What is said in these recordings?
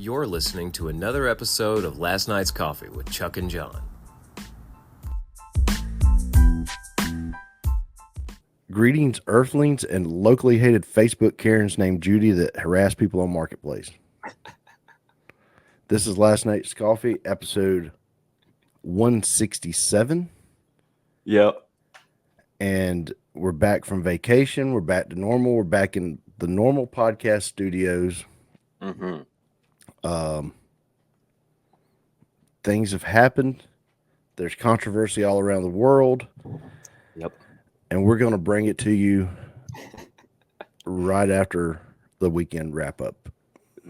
You're listening to another episode of Last Night's Coffee with Chuck and Jon. Greetings, Earthlings, and locally hated Facebook Karens named Judy that harass people on Marketplace. This is Last Night's Coffee, episode 167. Yep. And we're back from vacation. We're back to normal. We're back in the normal podcast studios. Mm-hmm. Things have happened. There's controversy all around the world. Yep. And we're going to bring it to you right after the weekend wrap up.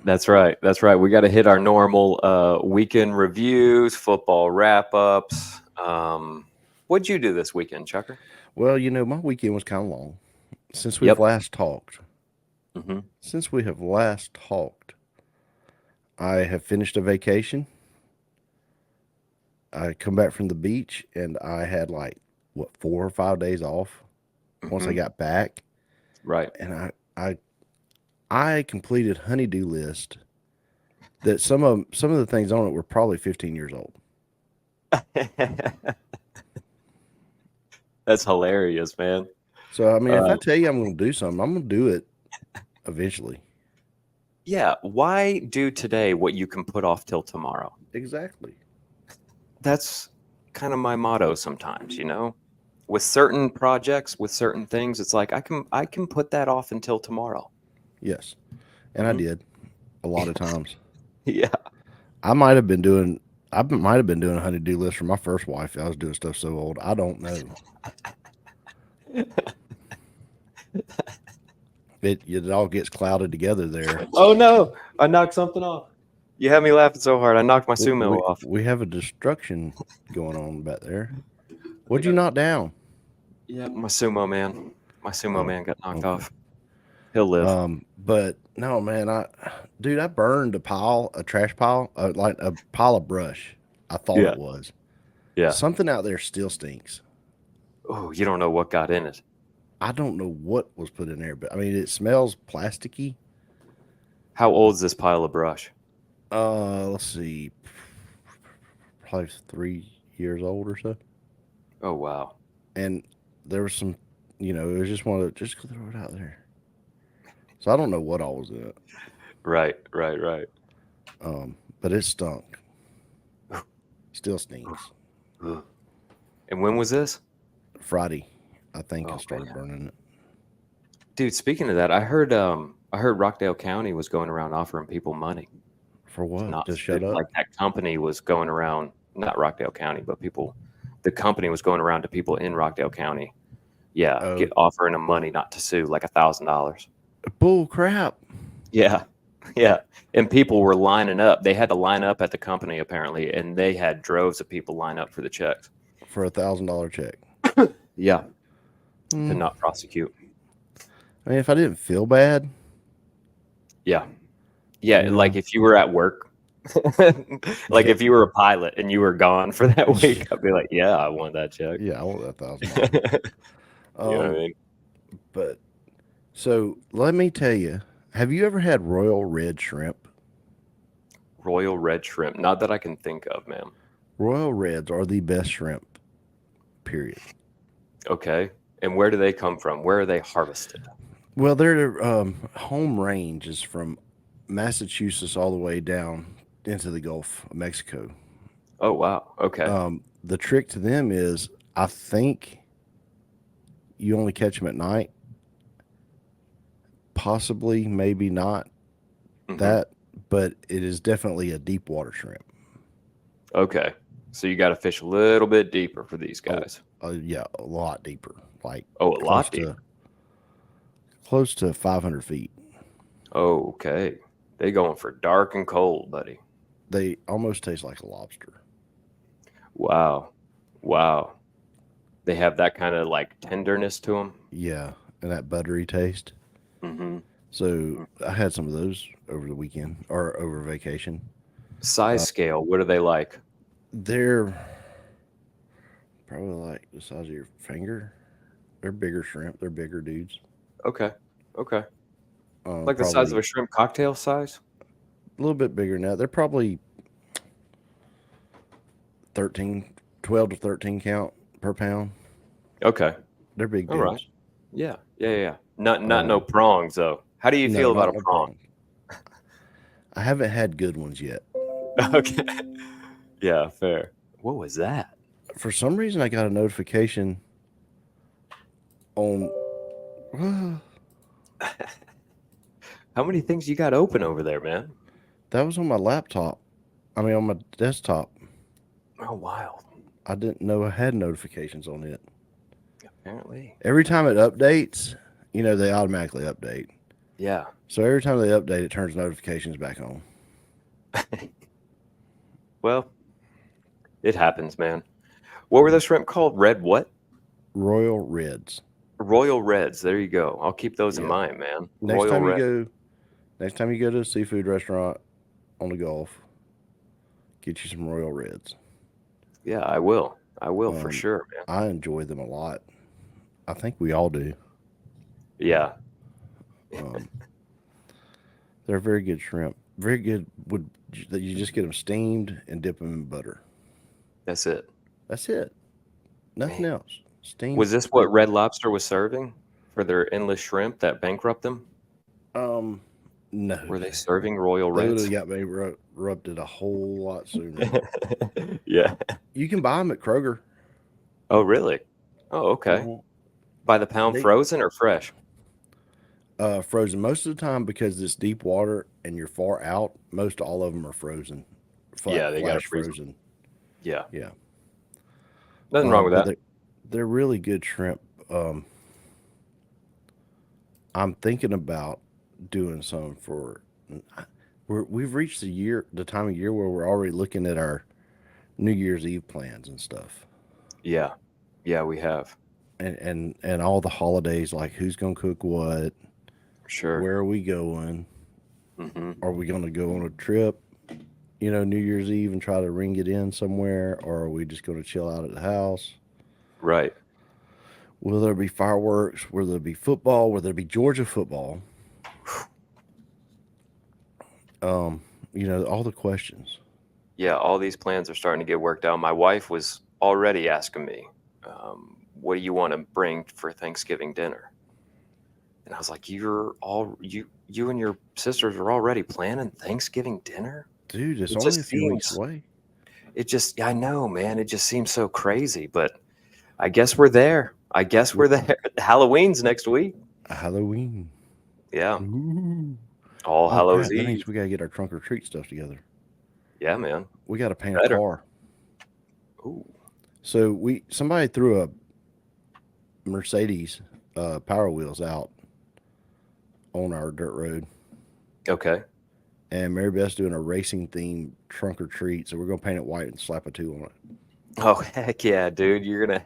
That's right. That's right. We got to hit our normal weekend reviews, football wrap ups. What'd you do this weekend, Chucker? Well, you know, my weekend was kind of long since we've last talked. Mm-hmm. Since we have last talked, I have finished a vacation. I come back from the beach and I had 4 or 5 days off once I got back. Right. And I completed honeydew list that some of the things on it were probably 15 years old. That's hilarious, man. So, I mean, if I tell you I'm going to do something, I'm going to do it eventually. Yeah. Why do today what you can put off till tomorrow? Exactly. That's kind of my motto sometimes, you know, with certain projects, with certain things. It's like, I can put that off until tomorrow. Yes. And I did a lot of times. Yeah. I might have been doing a honeydew list for my first wife. I was doing stuff so old. I don't know. It all gets clouded together there. Oh no! I knocked something off. You had me laughing so hard. I knocked my sumo off. We have a destruction going on back there. What'd you knock down? Yeah, my sumo man. My sumo man got knocked off. He'll live. But no, man, I burned a trash pile, like a pile of brush. I thought it was. Yeah. Something out there still stinks. Oh, you don't know what got in it. I don't know what was put in there, but I mean, it smells plasticky. How old is this pile of brush? Let's see, probably 3 years old or so. Oh wow! And there was some, it was just one of just throw it out there. So I don't know what all was in it. Right. But it stunk. Still stinks. And when was this? Friday, I think I started burning it. Dude, speaking of that, I heard Rockdale County was going around offering people money. For what? Just shut up? Like that company was going around, not Rockdale County, but the company was going around to people in Rockdale County. Yeah, offering them money not to sue, like $1,000. Bull crap. Yeah. And people were lining up. They had to line up at the company apparently, and they had droves of people line up for the checks. For $1,000 check. Yeah. To not prosecute. I mean, if I didn't feel bad. Yeah. Like if you were at work, like if you were a pilot and you were gone for that week, I'd be like, yeah, I want that check. Yeah, I want that $1,000. You know what I mean? But so let me tell you, have you ever had royal red shrimp? Royal red shrimp? Not that I can think of, man. Royal reds are the best shrimp, period. Okay. And where do they come from? Where are they harvested? Well, their home range is from Massachusetts all the way down into the Gulf of Mexico. Oh, wow. Okay. The trick to them is, I think you only catch them at night. Possibly, maybe not that, but it is definitely a deep water shrimp. Okay. So you got to fish a little bit deeper for these guys. Yeah, a lot deeper. Close to 500 feet. Oh, okay. They going for dark and cold, buddy. They almost taste like a lobster. Wow. They have that kind of like tenderness to them. Yeah, and that buttery taste. So I had some of those over the weekend or over vacation. Size scale, what are they like? They're probably like the size of your finger. They're bigger shrimp. They're bigger dudes. Okay. Like the size of a shrimp cocktail size? A little bit bigger now. They're probably 12 to 13 count per pound. Okay. They're big All dudes. right. Yeah. Not no prongs though. How do you feel about a prong? I haven't had good ones yet. Okay. Yeah, fair. What was that? For some reason, I got a notification on. How many things you got open over there, man? That was on my laptop. I mean, on my desktop. Oh, wild. I didn't know I had notifications on it. Apparently. Every time it updates, they automatically update. Yeah. So every time they update, it turns notifications back on. Well, it happens, man. What were those shrimp called? Red what? Royal Reds. Royal Reds. There you go. I'll keep those in mind, man. Next time you go to a seafood restaurant on the Gulf, get you some Royal Reds. Yeah, I will. I will for sure, man. I enjoy them a lot. I think we all do. Yeah. They're very good shrimp. Very good. You just get them steamed and dip them in butter. That's it. That's it. Nothing else. Steamed. Was this what Red Lobster was serving for their endless shrimp that bankrupt them? No. Were they serving Royal Reds? They would have got me rubbed it a whole lot sooner. Yeah. You can buy them at Kroger. Oh, really? Oh, okay. By the pound, frozen or fresh? Frozen most of the time because it's deep water and you're far out. Most all of them are frozen. They got frozen. Yeah. Nothing wrong with that. They're really good shrimp. I'm thinking about doing some for. We've reached the time of year where we're already looking at our New Year's Eve plans and stuff. Yeah, we have. And all the holidays, like who's gonna cook what. Sure. Where are we going? Mm-hmm. Are we going to go on a trip, New Year's Eve and try to ring it in somewhere? Or are we just going to chill out at the house? Right. Will there be fireworks? Will there be football? Will there be Georgia football? All the questions. Yeah, all these plans are starting to get worked out. My wife was already asking me, what do you want to bring for Thanksgiving dinner? And I was like, you and your sisters are already planning Thanksgiving dinner? Dude, it's only a few weeks away. I know, man. It just seems so crazy, but I guess we're there. Halloween's next week. Halloween. Yeah. Ooh. All Hallows Eve. That means we got to get our trunk or treat stuff together. Yeah, man. We got to paint a car. Ooh. So somebody threw a Mercedes Power Wheels out on our dirt road. Okay. And Mary Beth's doing a racing themed trunk or treat, so we're gonna paint it white and slap a 2 on it. Oh heck yeah, dude! You're gonna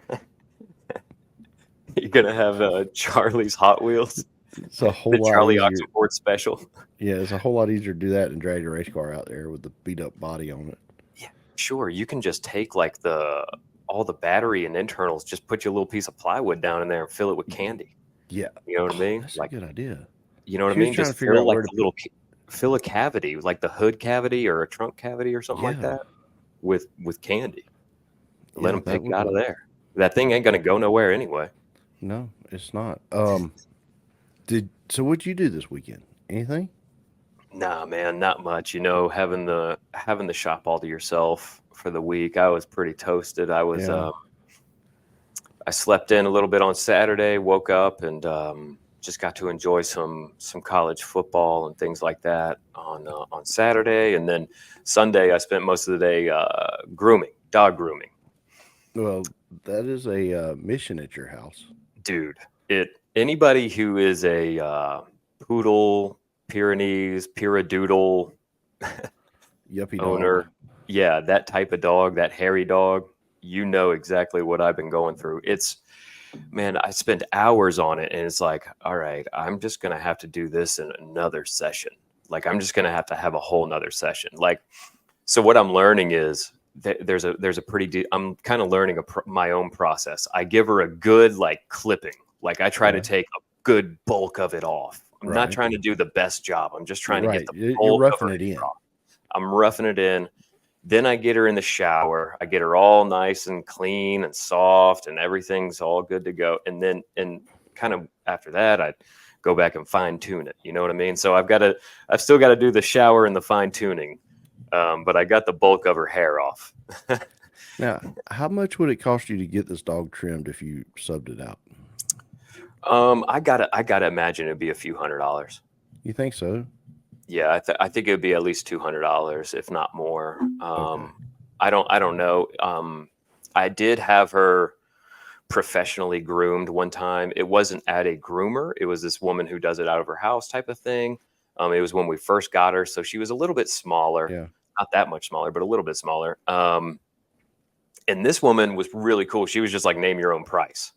have Charlie's Hot Wheels. It's a whole lot Charlie easier. Oxenford special. Yeah, it's a whole lot easier to do that than drag your race car out there with the beat up body on it. Yeah, sure. You can just take like all the battery and internals, just put your little piece of plywood down in there and fill it with candy. Yeah, you know what I mean. That's a good idea. You know what I mean? Just fill a cavity, like the hood cavity or a trunk cavity or something like that, with candy. Let them pick it out of there. That thing ain't gonna go nowhere anyway. No, it's not. So what'd you do this weekend? Anything? Nah, man, not much. Having the shop all to yourself for the week, I was pretty toasted. I was I slept in a little bit on Saturday, woke up and just got to enjoy some college football and things like that on Saturday, and then Sunday I spent most of the day dog grooming. Well, that is a mission at your house, dude. Anybody who is a poodle, Pyrenees, Pyradoodle yuppie owner, dog. Yeah, that type of dog, that hairy dog, you know exactly what I've been going through. Man, I spent hours on it, and it's like, all right, I'm just going to have to do this in another session. Like, I'm just going to have a whole nother session. Like, so what I'm learning is there's a pretty I'm kind of learning my own process. I give her a good, clipping. Like, I try to take a good bulk of it off. I'm not trying to do the best job. I'm just trying to get the bulk You're roughing of it in. off. I'm roughing it in. Then I get her in the shower. I get her all nice and clean and soft, and everything's all good to go. And then, kind of after that, I go back and fine tune it. You know what I mean? So I've still got to do the shower and the fine tuning, but I got the bulk of her hair off. Now, how much would it cost you to get this dog trimmed if you subbed it out? I gotta imagine it'd be a few $100s. You think so? Yeah, I think it would be at least $200, if not more. Okay. I don't know. I did have her professionally groomed one time. It wasn't at a groomer. It was this woman who does it out of her house type of thing. It was when we first got her, so she was a little bit smaller. Yeah. Not that much smaller, but a little bit smaller. And this woman was really cool. She was just like, name your own price.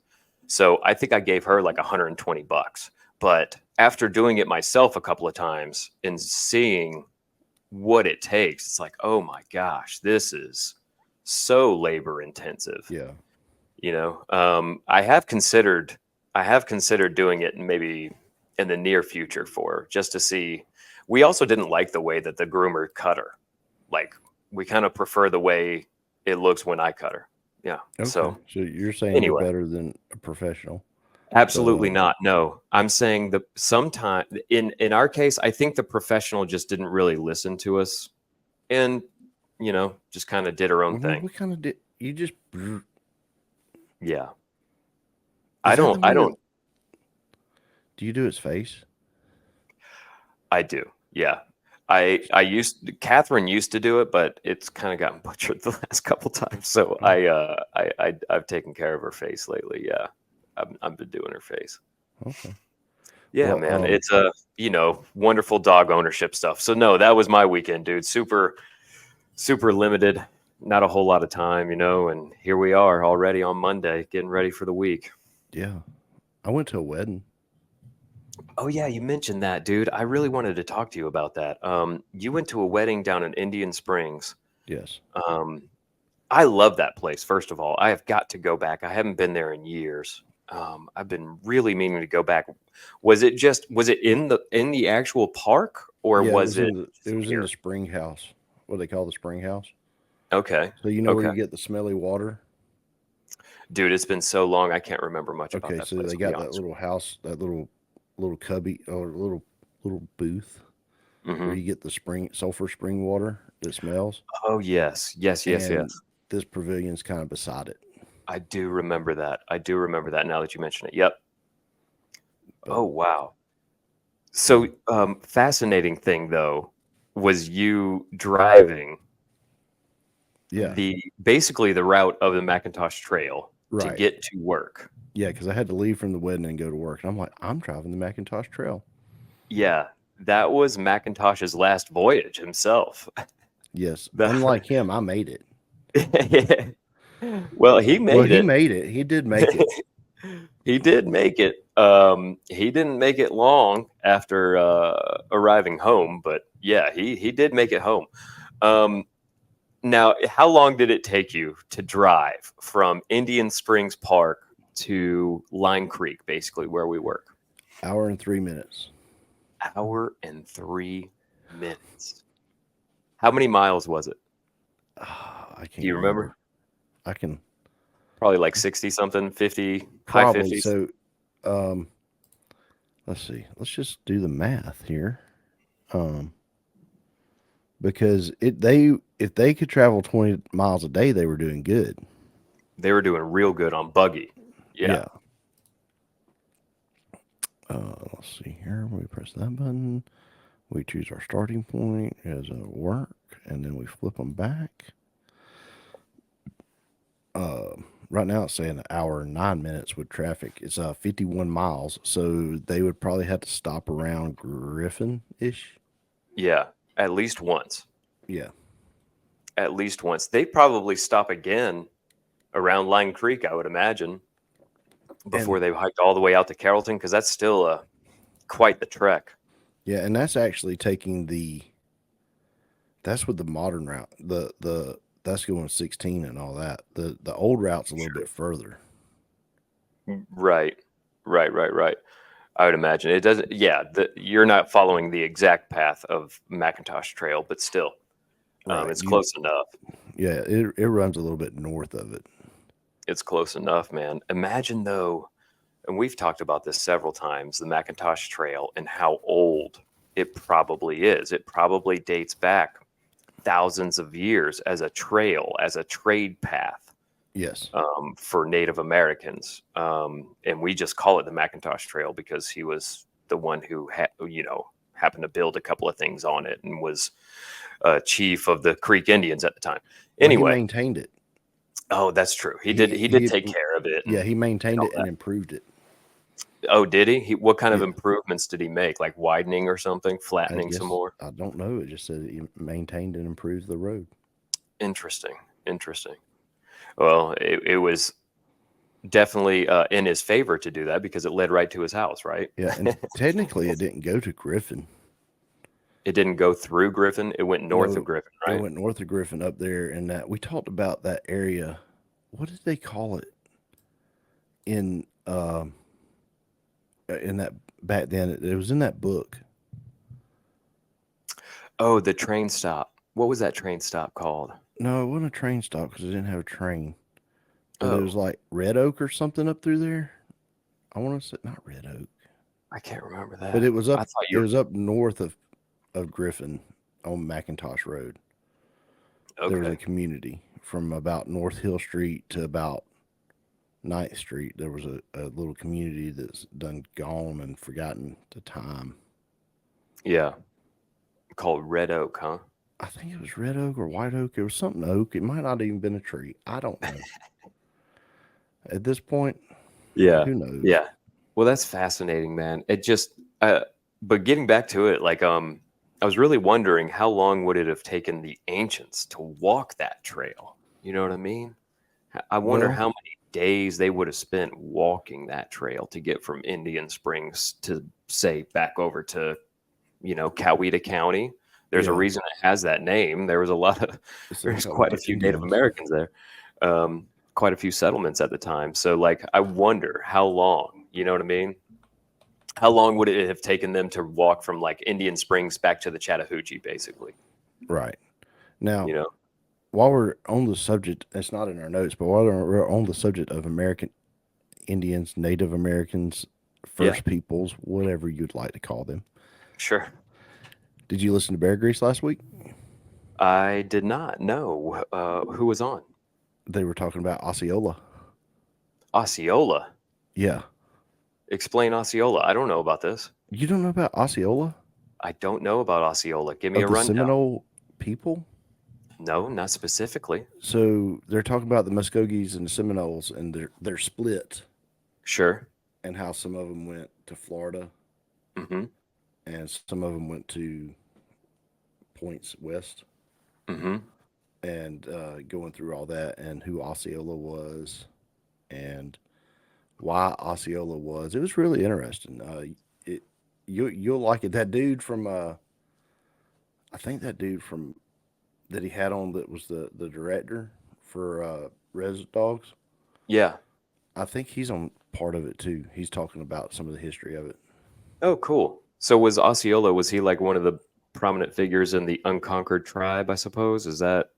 So I think I gave her like $120. But after doing it myself a couple of times and seeing what it takes, it's like, oh my gosh, this is so labor intensive. Yeah. You know, I have considered doing it maybe in the near future just to see. We also didn't like the way that the groomer cut her. Like, we kind of prefer the way it looks when I cut her. Yeah. Okay. So you're saying anyway, you're better than a professional? Absolutely not. No, I'm saying that sometime in our case, I think the professional just didn't really listen to us, and just kind of did her own thing. What kind of did you just? Yeah. I don't. Do you do its face? I do. Yeah. Catherine used to do it, but it's kind of gotten butchered the last couple times. So I've taken care of her face lately. Yeah. I've been doing her face. Okay. Yeah, well, man. It's a, wonderful dog ownership stuff. So no, that was my weekend, dude. Super, super limited. Not a whole lot of time, and here we are already on Monday, getting ready for the week. Yeah. I went to a wedding. Oh yeah, you mentioned that, dude. I really wanted to talk to you about that. You went to a wedding down in Indian Springs. Yes. I love that place. First of all, I have got to go back. I haven't been there in years. I've been really meaning to go back. Was it in the actual park, or was it? It was in the spring house. What they call the spring house. Okay. So where you get the smelly water? Dude, it's been so long I can't remember much about that. Okay, so they got that little house, that little cubby or little booth where you get the sulfur spring water that smells. Oh yes. This pavilion's kind of beside it. I do remember that. Now that you mention it. Yep. Oh wow. So fascinating thing though was you driving basically the route of the McIntosh Trail to get to work. Yeah, because I had to leave from the wedding and go to work. And I'm like, I'm driving the McIntosh Trail. Yeah, that was McIntosh's last voyage himself. Yes. Unlike him, I made it. Well, he made it. He made it. He did make it. He did make it. He didn't make it long after arriving home, but yeah, he did make it home. Now, how long did it take you to drive from Indian Springs Park to Lime Creek, basically where we work? Hour and 3 minutes. Hour and 3 minutes. How many miles was it? I can't. Do you remember? I can. Probably like 60 something, 50, probably, high 50s. So, let's see. Let's just do the math here. Because if they could travel 20 miles a day, they were doing good. They were doing real good on buggy. Yeah. Let's see here. We press that button. We choose our starting point as a work, and then we flip them back. Right now it's saying an hour and 9 minutes with traffic. It's 51 miles, so they would probably have to stop around Griffin-ish. Yeah, at least once. Yeah. At least once. They probably stop again around Lime Creek, I would imagine, before they hiked all the way out to Carrollton, because that's still quite the trek. Yeah, and that's actually taking that's with the modern route. That's going 16 and all that. The old route's a little bit further. Right. I would imagine it doesn't. Yeah, you're not following the exact path of McIntosh Trail, but still. Right. It's close enough. Yeah, it runs a little bit north of it. It's close enough, man. Imagine though, and we've talked about this several times, the Macintosh Trail and how old it probably is. It probably dates back thousands of years as a trail, as a trade path Yes. for Native Americans. And we just call it the Macintosh Trail because he was the one who, happened to build a couple of things on it and was chief of the Creek Indians at the time. Well, he Anyway, maintained it. oh, that's true. He did take care of it. Yeah, and- he maintained all it and that. improved it. Oh, did he? What kind of Yeah. improvements did he make? Like widening or something, I flattening guess some more? I don't know. It just said he maintained and improved the road. Interesting. Well, it was definitely in his favor to do that because it led right to his house, right? Yeah, and technically it didn't go to Griffin. It didn't go through Griffin. It went north No, of Griffin, It right? went north of Griffin up there, and that we talked about that area. What did they call it in that back then? It was in that book. Oh, the train stop. What was that train stop called? No, it wasn't a train stop because it didn't have a train. But it Oh, was like Red Oak or something up through there. I want to say not Red Oak, I can't remember that. but it was I up. thought It you was up north of Griffin on McIntosh Road. were There was a okay. community from about North Hill Street to about 9th Street. There was a little community that's done gone and forgotten to time. Yeah, called Red Oak, huh? I think it was Red Oak or White Oak. It was something oak. It might not even been a tree. I don't know. At this point, Yeah, who knows? yeah. Well, that's fascinating, man. It just, but getting back to it, like, I was really wondering how long would it have taken the ancients to walk that trail? You know what I mean? I wonder Well, how many days they would have spent walking that trail to get from Indian Springs to, say, back over to, Coweta County. There's a yeah, reason it has that name. There was a lot of, it's there's got with quite a the few Native Indians. Americans there. Quite a few settlements at the time. So, like, I wonder how long, you know what I mean? How long would it have taken them to walk from like Indian Springs back to the Chattahoochee, basically? Right. Now, You know? while we're on the subject, it's not in our notes, but while we're on the subject of American Indians, Native Americans, Yeah, First Peoples, whatever you'd like to call them, sure. did you listen to Bear Grease last week? I did not know who was on. They were talking about Osceola. Osceola. Yeah. Explain Osceola. I don't know about this. You don't know about Osceola? I don't know about Osceola. Give me Of a the rundown. Seminole people? No, not specifically. So they're talking about the Muskogees and the Seminoles and their split Sure. and how some of them went to Florida Mm-hmm. and some of them went to points west Mm-hmm. and going through all that and who Osceola was and why Osceola was. It was really interesting. You'll like it. That dude from I think that dude from that he had on that was the director for Res Dogs. Yeah. I think he's on part of it too. He's talking about some of the history of it. Oh, cool. So was Osceola, was he like one of the prominent figures in the unconquered tribe, I suppose? Is that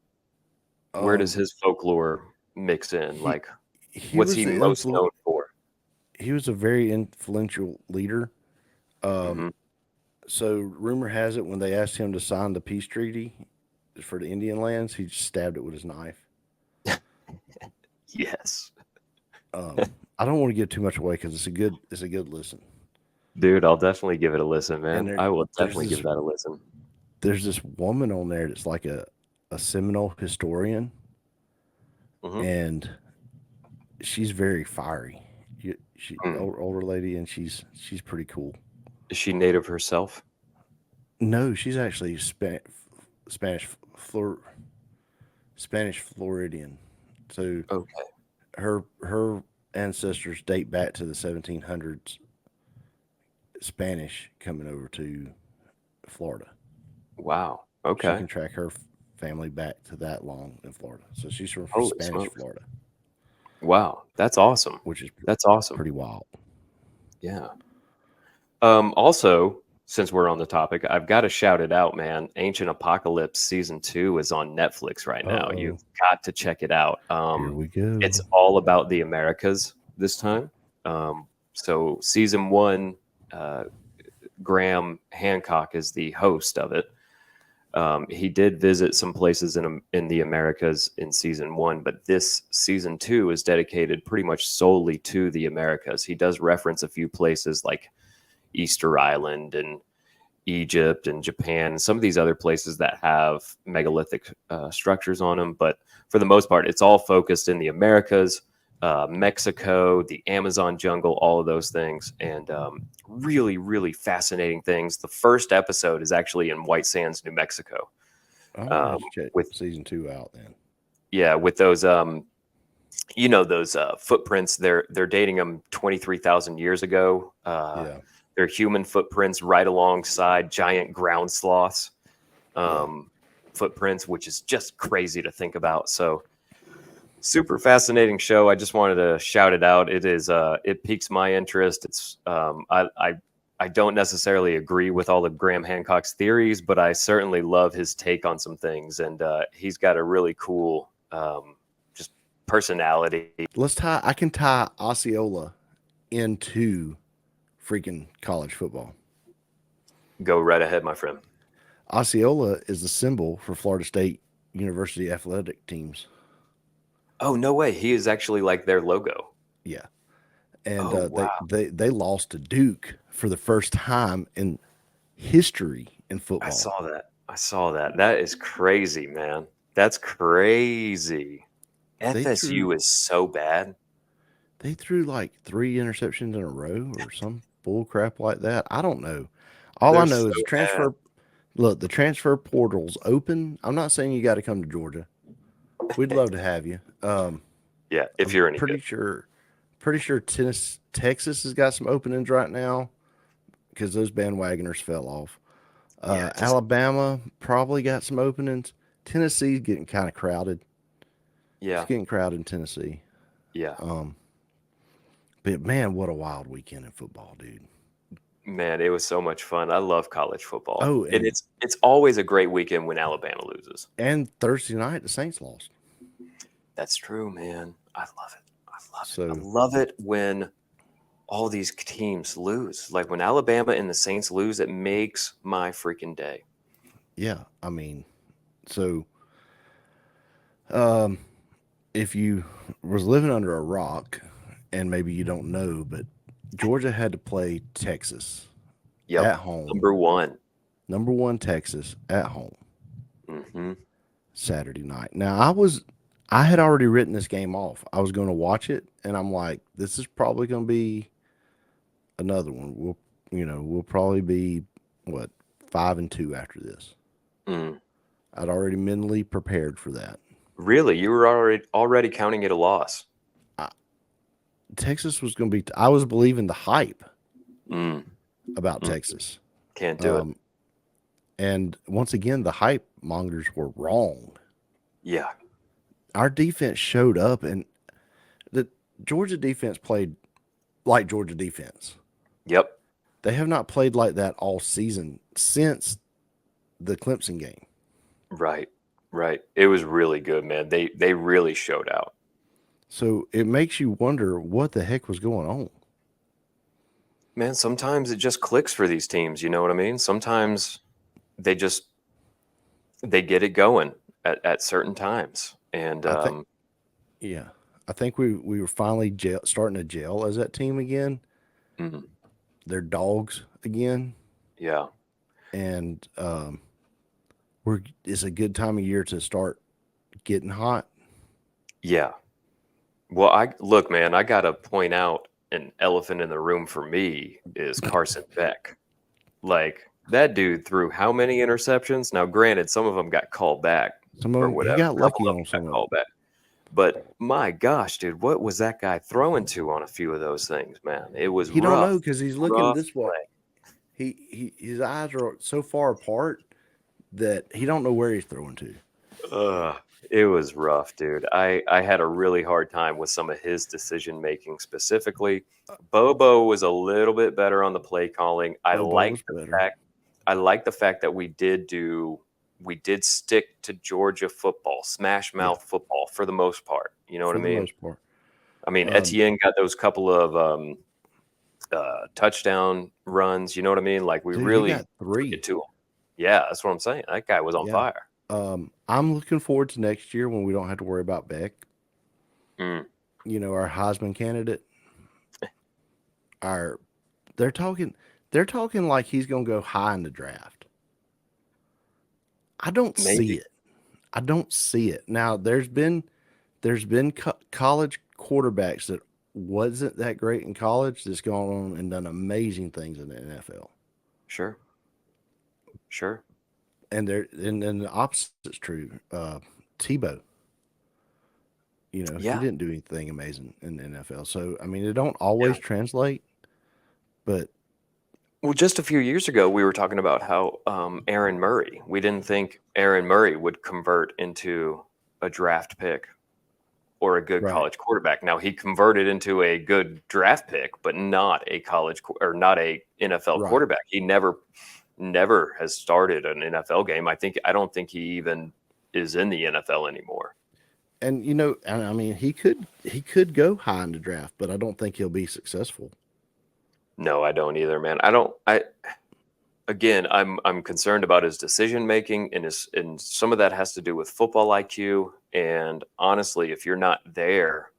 where does Um, his folklore mix in? he Like, he what's was he the most known for? he was a very influential leader. Um, Mm-hmm. so rumor has it when they asked him to sign the peace treaty for the Indian lands, he just stabbed it with his knife. Yes. Um, I don't want to give too much away because it's a good listen. Dude, I'll definitely give it a listen, And man. I will there's definitely give that a listen. there's this woman on there that's like a Seminole historian, Mm-hmm. and she's very fiery. She Mm. older lady, and she's pretty cool. Is she native herself? No, she's actually Spanish Spanish Floridian. So Okay. her ancestors date back to the 1700s. Spanish coming over to Florida. Wow. She Okay. can track her family back to that long in Florida. So she's from Holy Spanish smokes. Florida, Wow. That's awesome. which is That's awesome. pretty wild. Yeah. Also, since we're on the topic, I've got to shout it out, man. Ancient Apocalypse season 2 is on Netflix right now. Uh-oh. You've got to check it out. Here we go. It's all about the Americas this time. So season 1, Graham Hancock is the host of it. He did visit some places in the Americas in season 1, but this season 2 is dedicated pretty much solely to the Americas. He does reference a few places like Easter Island and Egypt and Japan and some of these other places that have megalithic structures on them. But for the most part, it's all focused in the Americas, Mexico, the Amazon jungle, all of those things. And really, really fascinating things. The first episode is actually in White Sands, New Mexico. Check with season 2 out then. Yeah, with those those footprints. They're dating them 23,000 years ago. Yeah. They're human footprints right alongside giant ground sloths footprints, which is just crazy to think about. So super fascinating show. I just wanted to shout it out. It is it piques my interest. It's I don't necessarily agree with all of Graham Hancock's theories, but I certainly love his take on some things, and he's got a really cool just personality. I can tie Osceola into freaking college football. Go right ahead, my friend. Osceola is the symbol for Florida State University athletic teams. Oh, no way. He is actually like their logo. Yeah. And wow. they lost to Duke for the first time in history in football. I saw that. That is crazy, man. That's crazy. FSU is so bad. They threw like 3 interceptions in a row or some bull crap like that. I don't know. All I know is transfer. Look, the transfer portal's open. I'm not saying you got to come to Georgia. We'd love to have you. Yeah, if you're any pretty sure Texas has got some openings right now because those bandwagoners fell off. Alabama probably got some openings. Tennessee's getting kind of crowded. Yeah, it's getting crowded in Tennessee. Yeah. But man, what a wild weekend in football, dude. Man, it was so much fun. I love college football. Oh, and it's always a great weekend when Alabama loses. And Thursday night, the Saints lost. That's true, man. I love it. I love it when all these teams lose. Like when Alabama and the Saints lose, it makes my freaking day. Yeah, I mean, so if you was living under a rock, and maybe you don't know, but Georgia had to play Texas at home. Number one Texas at home. Mm-hmm. Saturday night. Now I had already written this game off. I was going to watch it, and I'm like, this is probably going to be another one. We'll probably be 5-2 after this. I'd already mentally prepared for that. Really? You were already counting it a loss? Texas was going to be. I was believing the hype about Texas. Can't do it. And once again, the hype mongers were wrong. Yeah. Our defense showed up, and the Georgia defense played like Georgia defense. Yep. They have not played like that all season since the Clemson game. Right. It was really good, man. They really showed out. So it makes you wonder what the heck was going on. Man, sometimes it just clicks for these teams. You know what I mean? Sometimes they get it going at certain times. And I think we were finally starting to gel as that team again. Mm-hmm. They're dogs again. Yeah. And it's a good time of year to start getting hot. Yeah. Well, look, man, I got to point out an elephant in the room for me is Carson Beck. Like, that dude threw how many interceptions? Now, granted, some of them got called back. Some of them, he got lucky on some of them. Back. But my gosh, dude, what was that guy throwing to on a few of those things, man? It was He don't know because he's looking this way. His eyes are so far apart that he don't know where he's throwing to. It was rough, dude. I had a really hard time with some of his decision making specifically. Bobo was a little bit better on the play calling. Bobo was better I like the fact that we did stick to Georgia football, smash yeah, mouth football for the most part. You know what for I the mean? most part. I mean, Etienne got those couple of touchdown runs. You know what I mean? Like we Dude, he really got took 3. it to him. Yeah, that's what I'm saying. That guy was on Yeah. fire. I'm looking forward to next year when we don't have to worry about Beck. Mm. Our Heisman candidate. Our they're talking like he's going to go high in the draft. I don't see Maybe. it. I don't see it. Now there's been college quarterbacks that wasn't that great in college that's gone on and done amazing things in the NFL. Sure. Sure. And then the opposite's true. Tebow, he Yeah. didn't do anything amazing in the NFL. So I mean, it don't always Yeah. translate, but Well, just a few years ago, we were talking about how Aaron Murray, we didn't think Aaron Murray would convert into a draft pick or a good right, college quarterback. Now he converted into a good draft pick, but not a or not a NFL right. quarterback. He never has started an NFL game. I don't think he even is in the NFL anymore. And I mean, he could go high in the draft, but I don't think he'll be successful. No, I don't either, man. Again, I'm concerned about his decision making, and some of that has to do with football IQ. And honestly, if you're not there,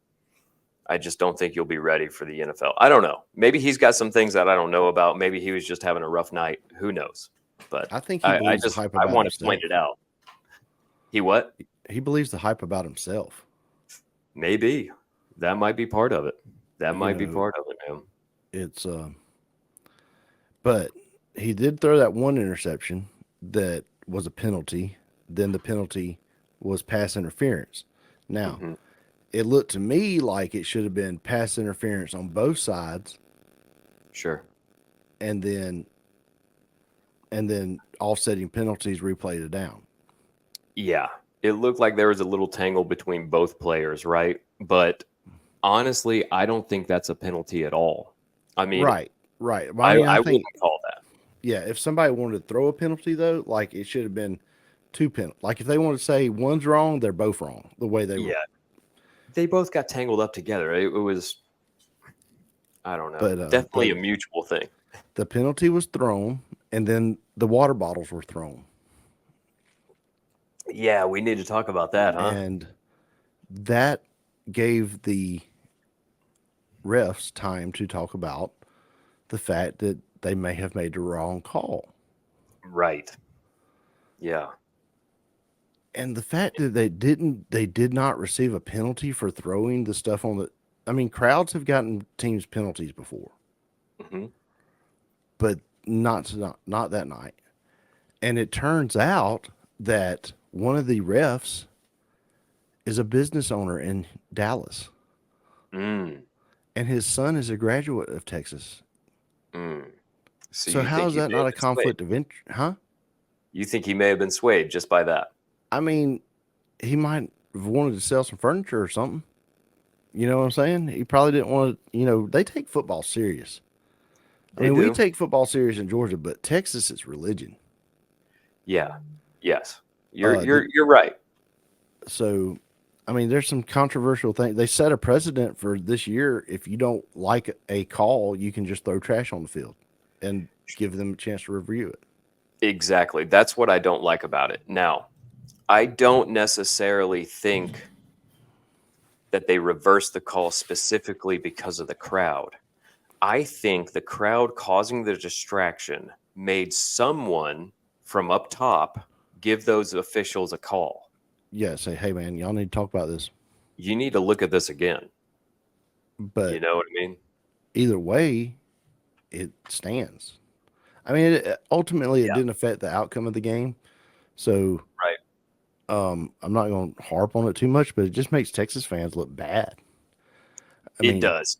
I just don't think you'll be ready for the NFL. I don't know. Maybe he's got some things that I don't know about. Maybe he was just having a rough night. Who knows? But I think he believes the hype I about want to himself. point it out. He what? He believes the hype about himself. Maybe that might be part of it. That You might be know, part of it, man. it's but he did throw that one interception that was a penalty. Then the penalty was pass interference. Now, Hmm. it looked to me like it should have been pass interference on both sides, Sure. and then offsetting penalties replayed it down. Yeah, it looked like there was a little tangle between both players, right? But honestly, I don't think that's a penalty at all. I mean, Right, right. Well, I mean, I I wouldn't think call that. yeah, if somebody wanted to throw a penalty though, like it should have been two penalties. Like if they want to say one's wrong, they're both wrong. The way they were, Yeah, they both got tangled up together. It was, I don't know, but definitely a mutual thing. the penalty was thrown, and then the water bottles were thrown, Yeah, we need to talk about that, huh? and that gave the refs time to talk about the fact that they may have made the wrong call. Right. Yeah. And the fact that they did not receive a penalty for throwing the stuff on the, I mean, crowds have gotten teams penalties before, Hmm. but not that night. And it turns out that one of the refs is a business owner in Dallas, Mm, and his son is a graduate of Texas. mm. So So you how think is he that may not have a been swayed? conflict of interest? Huh? You think he may have been swayed just by that? I mean, he might have wanted to sell some furniture or something. You know what I'm saying? He probably didn't want to, they take football serious. I They mean, we do. take football serious in Georgia, but Texas is religion. Yeah. Yes. Uh, the, You're right. so, I mean, there's some controversial things. They set a precedent for this year. If you don't like a call, you can just throw trash on the field and give them a chance to review it. Exactly. That's what I don't like about it. Now, I don't necessarily think that they reversed the call specifically because of the crowd. I think the crowd causing the distraction made someone from up top give those officials a call. Yeah, say, hey, man, y'all need to talk about this. You need to look at this again. You But know what I mean? either way, it stands. I mean, ultimately, it Yeah. didn't affect the outcome of the game. So Right. I'm not going to harp on it too much, but it just makes Texas fans look bad. I It mean, does.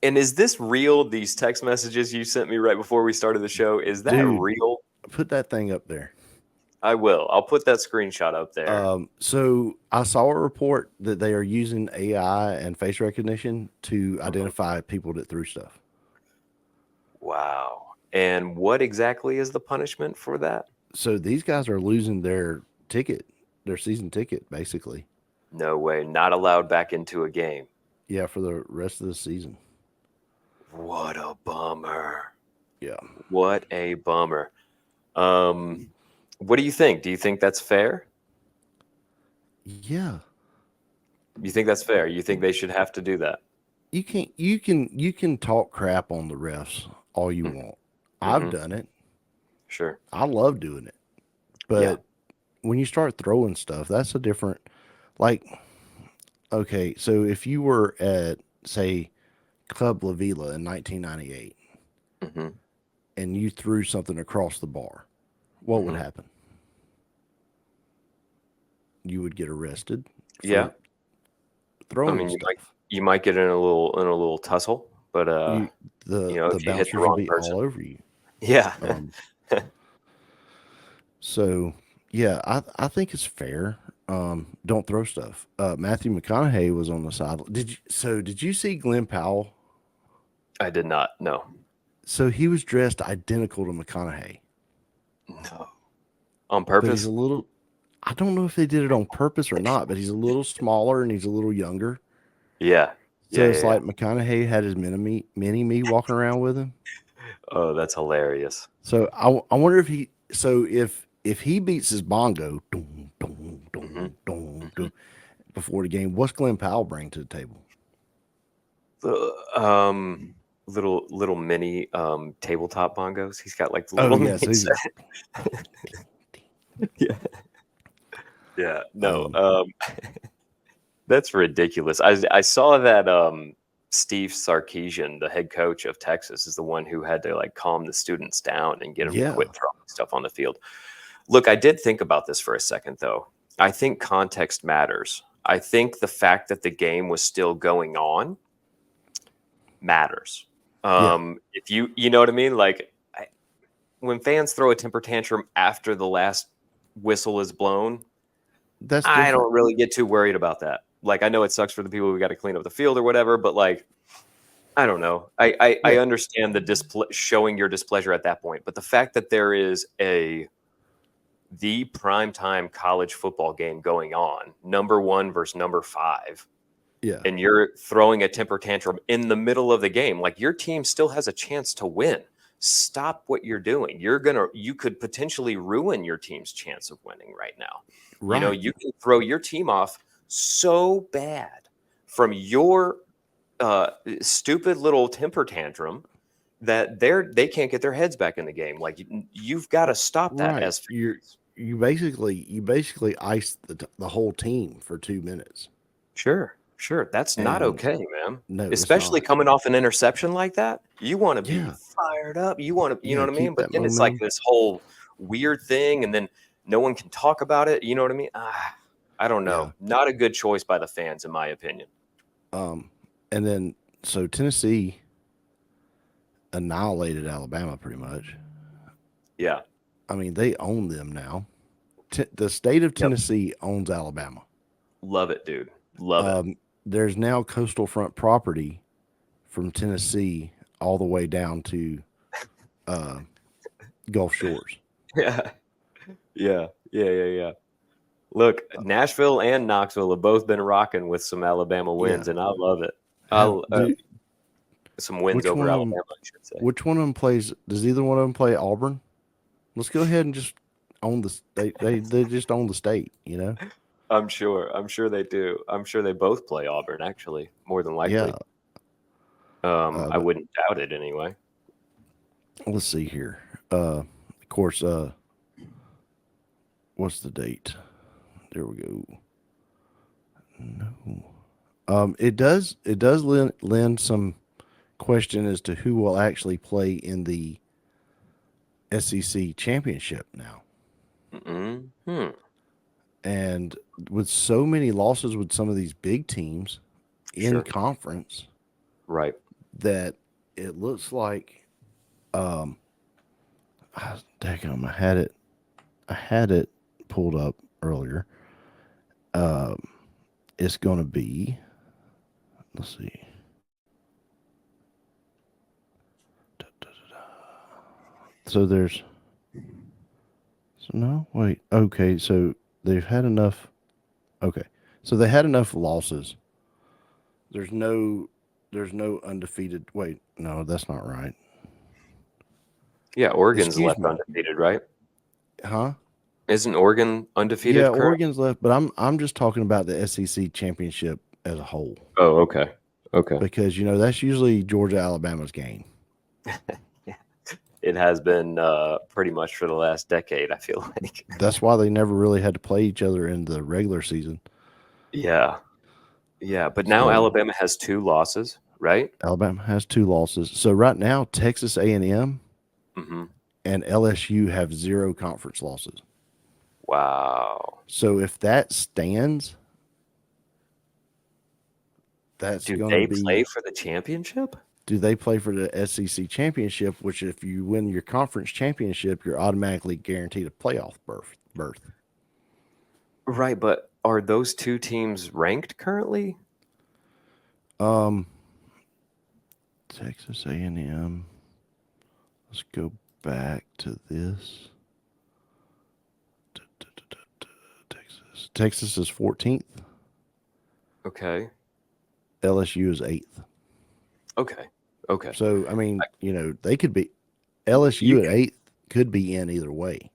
And is this real? These text messages you sent me right before we started the show, is that dude, real? put that thing up there. I will. I'll put that screenshot up there. So I saw a report that they are using AI and face recognition to identify people that threw stuff. Wow. And what exactly is the punishment for that? So these guys are losing their ticket, their season ticket, basically. No way. Not allowed back into a game. Yeah, for the rest of the season. What a bummer. Yeah. What a bummer. What do you think? Do you think that's fair? Yeah. You think that's fair? You think they should have to do that? You can talk crap on the refs all you want. I've done it. Sure. I love doing it. But when you start throwing stuff, that's a different, like, okay, so if you were at, say, Club La Vila in 1998 and you threw something across the bar, what would happen? You would get arrested for throwing stuff. You might get in a little tussle, but The if you hit the bouncers will wrong be person, all over you. yeah. So yeah, I think it's fair. Don't throw stuff. Matthew McConaughey was on the side. Did you see Glenn Powell? I did not. No. So he was dressed identical to McConaughey. No. On But purpose? he's a little, I don't know if they did it on purpose or not, but he's a little smaller and he's a little younger. Yeah. So it's like McConaughey had his mini me walking around with him. Oh, that's hilarious. So I wonder if he beats his bongo dum, dum, dum, dum, dum, before the game, what's Glenn Powell bring to the table? Little mini tabletop bongos. He's got like the Oh little yeah, so yeah. No. That's ridiculous. I saw that Steve Sarkisian, the head coach of Texas, is the one who had to like calm the students down and get them to quit throwing stuff on the field. Look, I did think about this for a second, though. I think context matters. I think the fact that the game was still going on matters. If you know what I mean? Like when fans throw a temper tantrum after the last whistle is blown, I don't really get too worried about that. Like, I know it sucks for the people who got to clean up the field or whatever, but like, I don't know. I understand the showing your displeasure at that point, but the fact that there is the primetime college football game going on, number 1 versus number 5, and you're throwing a temper tantrum in the middle of the game, like your team still has a chance to win. Stop what you're doing. You could potentially ruin your team's chance of winning right now. Right. You know, you can throw your team off so bad from your stupid little temper tantrum that they can't get their heads back in the game. Like you've got to stop that. Right. As you basically ice the whole team for 2 minutes. Sure. That's not okay, man. No, especially coming off an interception like that. You want to be fired up. You want to, you know what I mean? But then it's like this whole weird thing, and then no one can talk about it. You know what I mean? I don't know. Yeah. Not a good choice by the fans, in my opinion. And then so Tennessee annihilated Alabama pretty much. Yeah. I mean, they own them now. The state of Tennessee owns Alabama. Love it, dude. Love it. There's now coastal front property from Tennessee all the way down to Gulf Shores. Yeah. Look, Nashville and Knoxville have both been rocking with some Alabama wins, and I love it. Some wins over Alabama, I should say. Which one of them plays? Does either one of them play Auburn? Let's go ahead and just own the state. They just own the state, you know? I'm sure they do. I'm sure they both play Auburn, actually, more than likely. Yeah. I wouldn't doubt it anyway. Let's see here. Of course, what's the date? There we go. No. It does lend some question as to who will actually play in the SEC championship now. Mm-hmm. And with so many losses with some of these big teams in conference, right, that it looks like, daggum, I I had it pulled up earlier. It's going to be, let's see. So there's, so no, wait. Okay, so they've had enough. Okay, so they had enough losses. There's no, there's no undefeated. Wait, no, that's not right. Yeah, Oregon's Excuse left me, undefeated, right? huh? Isn't Oregon Yeah, undefeated currently? Oregon's left, but I'm just talking about the SEC championship as a whole Oh, okay. Okay. because that's usually Georgia Alabama's game. It has been pretty much for the last decade, I feel like. That's why they never really had to play each other in the regular season. Yeah. Yeah. But now So Alabama has 2 losses, right? Alabama has 2 losses. So right now, Texas A&M Mm-hmm. and LSU have 0 conference losses. Wow. So if that stands, that's Do going to they play be. for the championship? Do they play for the SEC championship? Which, if you win your conference championship, you're automatically guaranteed a playoff berth. Right, but are those 2 teams ranked currently? Um, Texas A&M. Let's go back to this. Texas is 14th. Okay. LSU is 8th. Okay. Okay. So I mean, they could be You LSU at can, 8th could be in either way.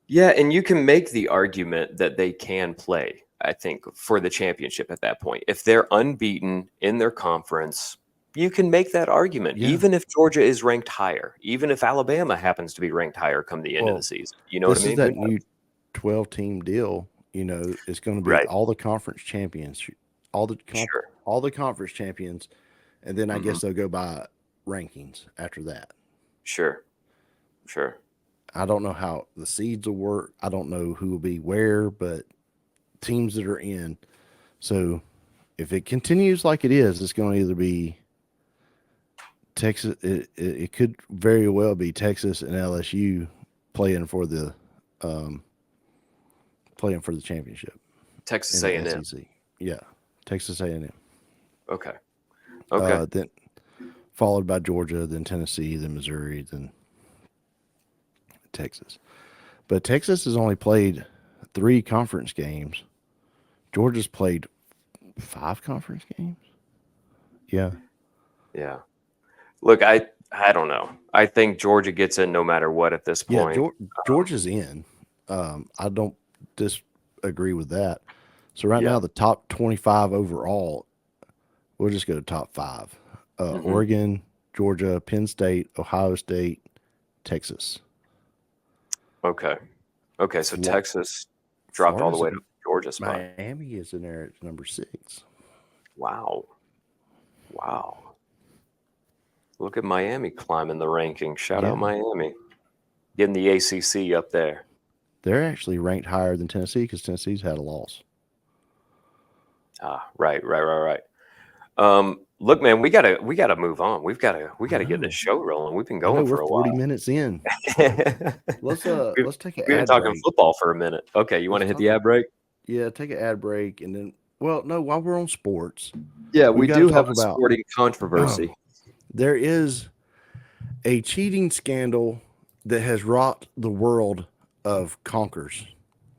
yeah, and you can make the argument that they can play, I think, for the championship at that point. If they're unbeaten in their conference, you can make that argument, Yeah. even if Georgia is ranked higher, even if Alabama happens to be ranked higher come the end of the Well, season. You know what I this is mean? Who that new knows? 12-team deal. It's going to be Right. all the conference champions, Sure. all the conference champions, and then I Hmm. guess they'll go by rankings after that. Sure. Sure. I don't know how the seeds will work. I don't know who will be where, but teams that are in. So if it continues like it is, it's going to either be Texas. It could very well be Texas and LSU playing for the um, championship Texas in the A&M. SEC. Yeah, Texas A&M. Okay. Okay. Then followed by Georgia, then Tennessee, then Missouri, then Texas. But Texas has only played 3 conference games. Georgia's played 5 conference games. Yeah. Yeah. Look, I don't know. I think Georgia gets in no matter what at this Yeah, point. Georgia's in. I don't disagree with that. So right Yeah. now, the top 25 overall, we'll just go to top 5. Hmm. Oregon, Georgia, Penn State, Ohio State, Texas. Okay. Okay. So Flo- Texas dropped all the Florida's way to Georgia spot. Miami is in there at number 6. Wow. Wow. Look at Miami climbing the rankings. Shout out Yeah. Miami. Getting the ACC up there. They're actually ranked higher than Tennessee because Tennessee's had a loss. Right. Look, man, we gotta move on. We gotta get this show rolling. We've been I know going we're for a 40 while. minutes in. We've Let's take an been ad talking break. football for a minute. Okay, you want Let's to hit talk. the ad break? Yeah, take an ad break and then. Well, no, while we're on sports, Yeah, we we got to do talk have a about. sporting controversy. There is a cheating scandal that has rocked the world of conkers.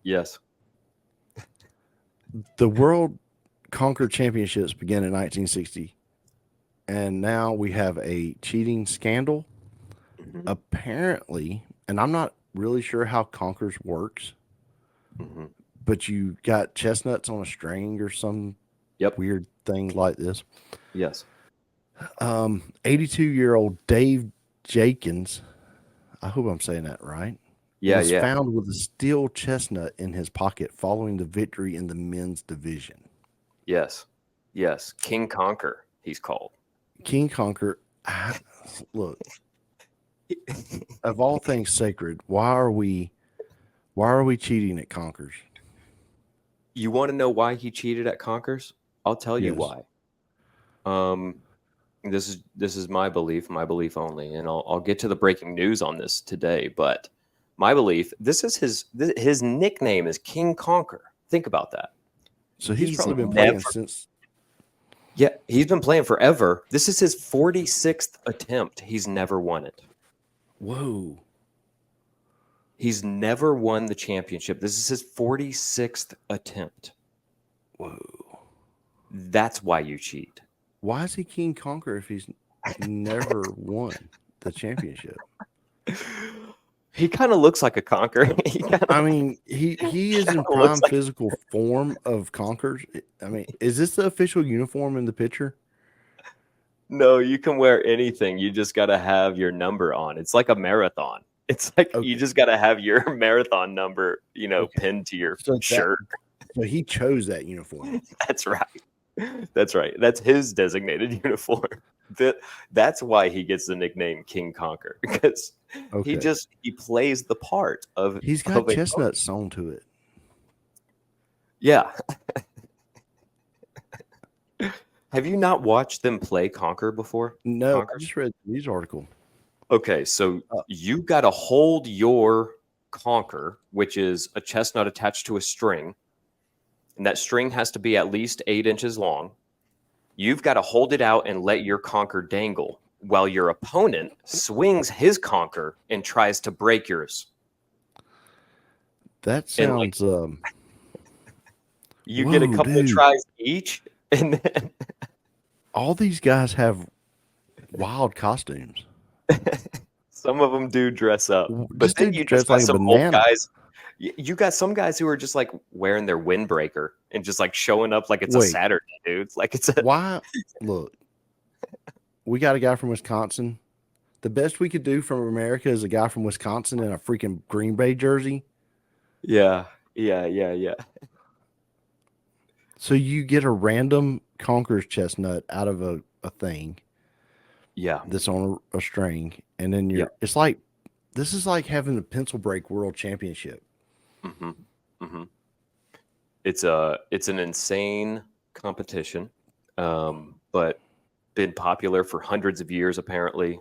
Yes. The World Conker Championships began in 1960, and now we have a cheating scandal. Hmm. Apparently, and I'm not really sure how conkers works, Hmm. but you got chestnuts on a string or some Yep. weird thing like this. Yes. 82-year-old Dave Jenkins, I hope I'm saying that right, Yeah. was Yeah. found with a steel chestnut in his pocket following the victory in the men's division. Yes. Yes. King Conquer, he's called. King Conker, look, of all things sacred, why are we cheating at Conkers? You want to know why he cheated at Conkers? I'll tell you Yes. why. This is my belief only, and I'll get to the breaking news on this today. But my belief, this is his nickname is King Conquer. Think about that. So he's probably been never- playing since. Yeah, he's been playing forever. This is his 46th attempt. He's never won it. Whoa. He's never won the championship. This is his 46th attempt. Whoa. That's why you cheat. Why is he King Conquer if he's never won the championship? He kind of looks like a conquer. I mean, he is in prime physical form of Conkers. I mean, is this the official uniform in the picture? No, you can wear anything. You just got to have your number on. It's like a marathon. It's like you just got to have your marathon number, pinned to your shirt. So he chose that uniform. That's right. That's right. That's his designated uniform. That's why he gets the nickname King Conquer, because he plays the part of. He's got chestnuts sewn to it. Yeah. Have you not watched them play Conquer before? No, Conquer? I just read the news article. Okay, so you got to hold your Conquer, which is a chestnut attached to a string, and that string has to be at least 8 inches long. You've got to hold it out and let your Conquer dangle while your opponent swings his Conquer and tries to break yours. That sounds. You get a couple of tries each, and then all these guys have wild costumes. Some of them do dress up, but then you dress just got like some a banana. old guys. You got some guys who are just like wearing their windbreaker and just like showing up like it's a Saturday, dude. Like it's a why? Look, we got a guy from Wisconsin. The best we could do from America is a guy from Wisconsin in a freaking Green Bay jersey. Yeah. So you get a random Conker's chestnut out of a thing. Yeah. That's on a string. And then it's like, this is like having the pencil break world championship. Mm-hmm. Mm-hmm. It's an insane competition, but been popular for hundreds of years, apparently.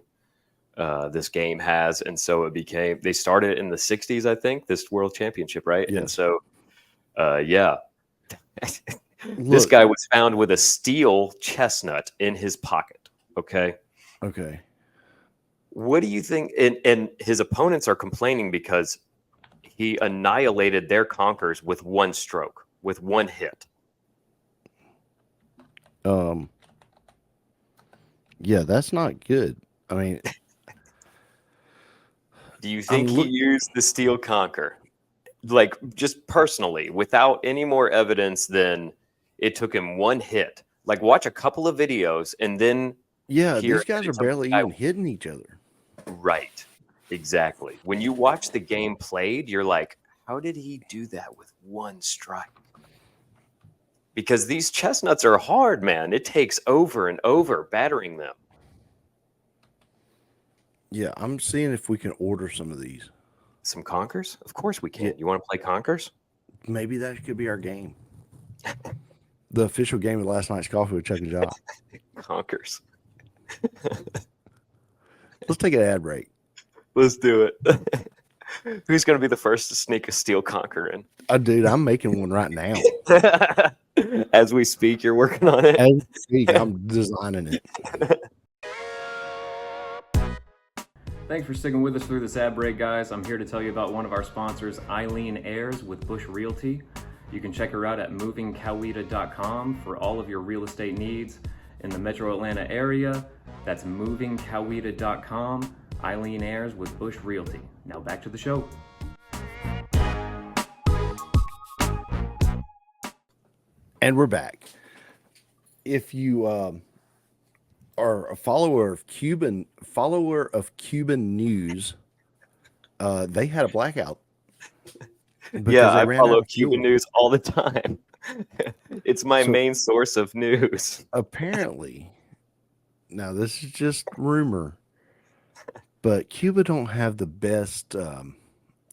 This game has, and so they started in the 60s, I think, this world championship, right? Yes. And so, this guy was found with a steel chestnut in his pocket. Okay. What do you think? And his opponents are complaining because he annihilated their Conkers with one stroke, with one hit. Yeah, that's not good. I mean, do you think he used the steel Conker? Like, just personally, without any more evidence than it took him one hit. Like, watch a couple of videos and then these guys are barely even hitting each other. Right. Exactly. When you watch the game played, you're like, how did he do that with one strike? Because these chestnuts are hard, man. It takes over and over battering them. Yeah, I'm seeing if we can order some of these. Some Conkers? Of course we can. Yeah. You want to play Conkers? Maybe that could be our game. The official game of last night's coffee with Chuck and Jon. Conkers. Let's take an ad break. Let's do it. Who's going to be the first to sneak a steel Conker in? Dude, I'm making one right now. As we speak, you're working on it? As we speak, I'm designing it. Thanks for sticking with us through this ad break, guys. I'm here to tell you about one of our sponsors, Eileen Ayers with Bush Realty. You can check her out at movingcoweta.com for all of your real estate needs in the metro Atlanta area. That's movingcoweta.com. Eileen Ayers with Bush Realty. Now back to the show. And we're back. If you are a follower of Cuban news, they had a blackout. Yeah, I follow Cuban news all the time. It's my main source of news. Apparently, now this is just rumor, but Cuba don't have the best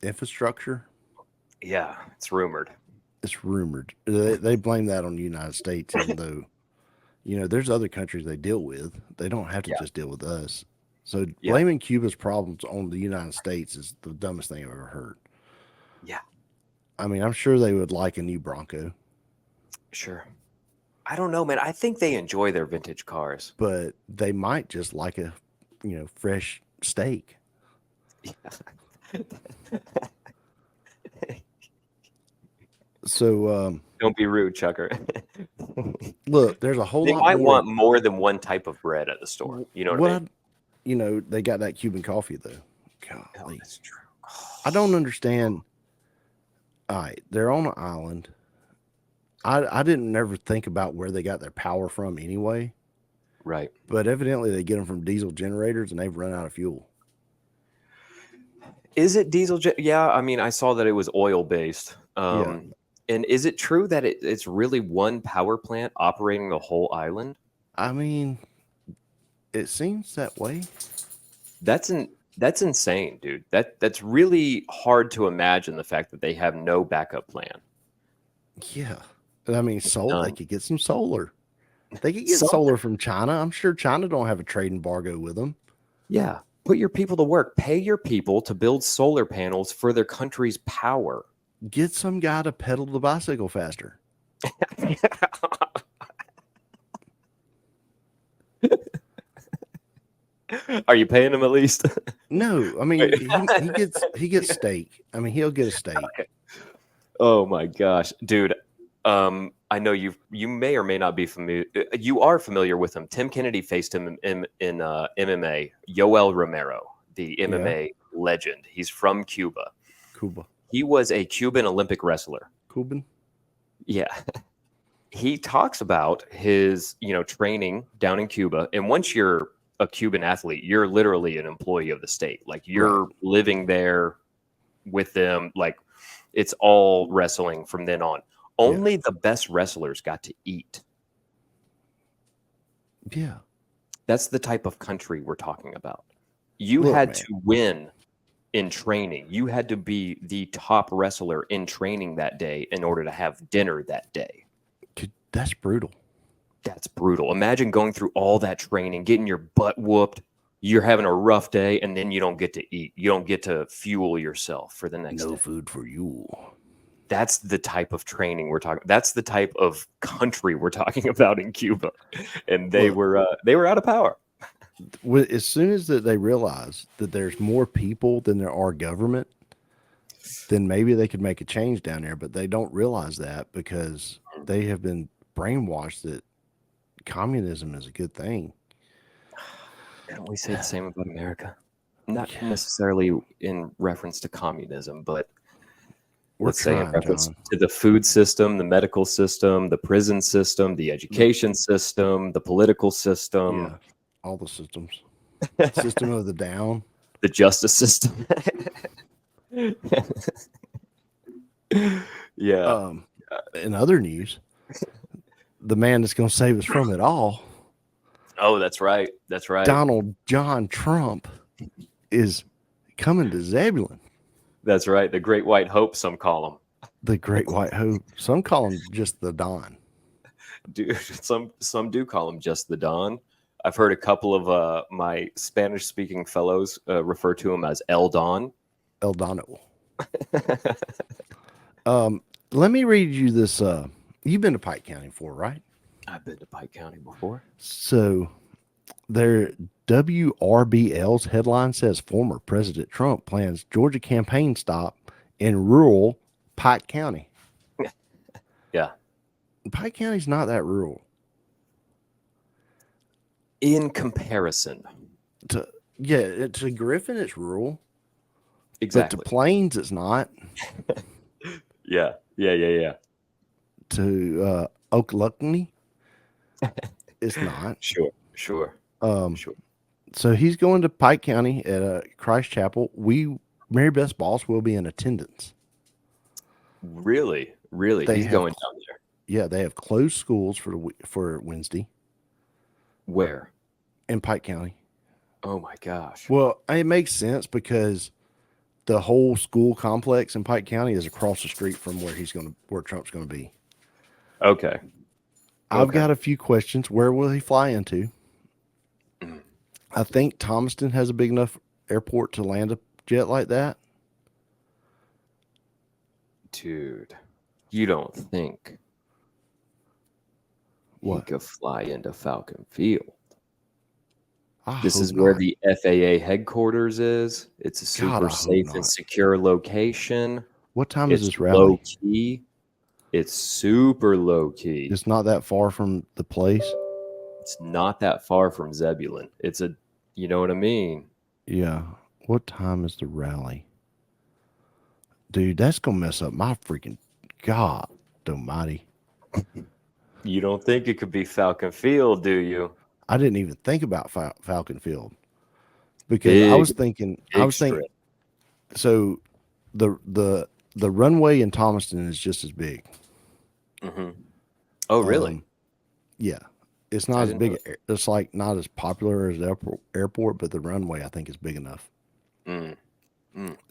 infrastructure. Yeah, it's rumored. It's rumored. They blame that on the United States, even though, there's other countries they deal with. They don't have to just deal with us. So Yeah. blaming Cuba's problems on the United States is the dumbest thing I've ever heard. Yeah, I mean, I'm sure they would like a new Bronco, sure. I don't know, man. I think they enjoy their vintage cars. but they might just like a, fresh steak. So, Don't be rude, Chucker. look, there's a whole They lot might more. want more than one type of bread at the store. You know what I mean? They got that Cuban coffee though. Oh, Golly. that's true. I don't understand. All right, they're on an island. I didn't ever think about where they got their power from anyway, Right. but evidently they get them from diesel generators and they've run out of fuel. Is it diesel? Yeah, I mean, I saw that it was oil based. Yeah. And is it true that it's really one power plant operating the whole island? I mean, it seems that way. That's insane, dude. That's really hard to imagine, the fact that they have no backup plan. Yeah. I mean, they could get some solar. They could get Solar. solar from China. I'm sure China don't have a trade embargo with them. Yeah. Put your people to work. Pay your people to build solar panels for their country's power. Get some guy to pedal the bicycle faster. Are you paying him at least? No, I mean he gets steak. I mean, he'll get a steak. Okay. Oh my gosh, dude. I know you may or may not be familiar. You are familiar with him. Tim Kennedy faced him in MMA. Yoel Romero, the MMA legend. He's from Cuba. Cuba. He was a Cuban Olympic wrestler. Cuban. Yeah. He talks about his, training down in Cuba. And once you're a Cuban athlete, you're literally an employee of the state. Like, you're living there with them. Like, it's all wrestling from then on. Only the best wrestlers got to eat. Yeah. That's the type of country we're talking about. You had to win in training. You had to be the top wrestler in training that day in order to have dinner that day. That's brutal. That's brutal. Imagine going through all that training, getting your butt whooped. You're having a rough day, and then you don't get to eat. You don't get to fuel yourself for the next day. No food for you. That's the type of training we're talking. That's the type of country we're talking about in Cuba, and they were out of power. As soon as they realize that there's more people than there are government, then maybe they could make a change down there. But they don't realize that because they have been brainwashed that communism is a good thing. Don't we say the same about America? Not necessarily in reference to communism, but let's say in reference to the food system, the medical system, the prison system, the education system, the political system. All the systems. System of the down. The justice system. Yeah. In other news, the man that's going to save us from it all. Oh, that's right. That's right. Donald John Trump is coming to Zebulon. That's right. The Great White Hope, some call him. The Great White Hope. Some call him just the Don. Dude, some do call him just the Don. I've heard a couple of my Spanish-speaking fellows refer to him as El Don. El Dono. Let me read you this. You've been to Pike County before, right? I've been to Pike County before. So their WRBL's headline says former President Trump plans Georgia campaign stop in rural Pike County. Yeah. Pike County's not that rural. In comparison. To Griffin, it's rural. Exactly. But to Plains, it's not. Yeah. To Okaloonie, it's not. Sure. Sure. So he's going to Pike County at Christ Chapel. Mary Beth's boss will be in attendance. Really? He's going down there. Yeah, they have closed schools for Wednesday. Where? In Pike County. Oh my gosh. Well, it makes sense because the whole school complex in Pike County is across the street from where Trump's going to be. Okay. I've got a few questions. Where will he fly into? I think Thomaston has a big enough airport to land a jet like that. Dude, you don't think he What? could fly into Falcon Field? I This hope is where not. the FAA headquarters is. It's a God, super I hope safe and not. secure location. What time is It's this low rally? key. It's super low key. It's not that far from the place. It's not that far from Zebulon. It's a, you know what I mean? Yeah. What time is the rally? Dude, that's going to mess up my freaking God almighty. You don't think it could be Falcon Field, do you? I didn't even think about Falcon Field because I was thinking, strip. so the runway in Thomaston is just as big. Mm-hmm. Oh, really? Yeah. It's not as big. It's like not as popular as the airport, but the runway I think is big enough.